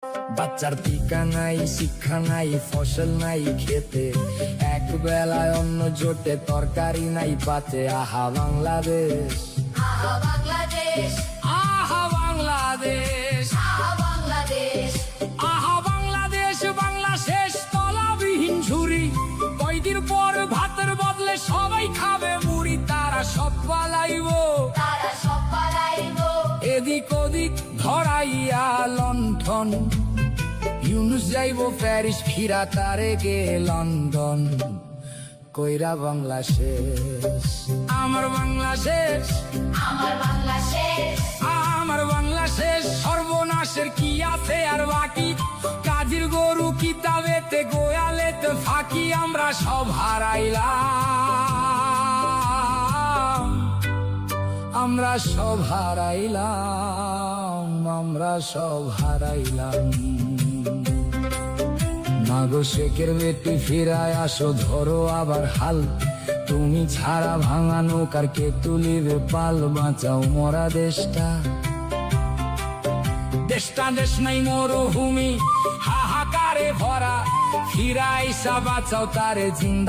বাচ্চার টিকা নাই, শিক্ষা নাই, ফসল নাই খেতে, এক বেলায় অন্ন জোটে, তরকারি নাই পাতে। আহা বাংলাদেশ, আহা বাংলাদেশ, আহা বাংলাদেশ, আহা বাংলাদেশ, আহা বাংলাদেশ। বাংলা শেষ তলাবিহীন ঝুরি, কয়দিন পর ভাতের বদলে সবাই খাবে মুড়ি। তারা সব পালাইব, তারা সব পালাইব, এদিক ওদিক ধরাইয়া লণ্ঠন। ইউনুস যাইব প্যারিস, ফিরা তারে গে লন্ডন। কইরা বাংলা শেষ, আমার বাংলা শেষ, আমার বাংলা শেষ, আমার বাংলা শেষ। সর্বনাশের কি আছে আর বাকি, কাজীর গরু কিতাবেতে, গোয়ালেতে ফাঁকি। আমরা সব হারাইলাম, আমরা সব হারাইলাম, আমরা সব হারাইলাম। মাগো শেখের বেটি ফিরায় আসো, ধরো আবার হাল। তুমি ছাড়া ভাঙা নৌকার কে তুলিবে পাল। বাঁচাও মরা দেশটা, দেশটা দেশ নাই মরুভূমি, হাহাকারে ভরা। ফিরাইসা বাঁচাও তারে জিন্দা।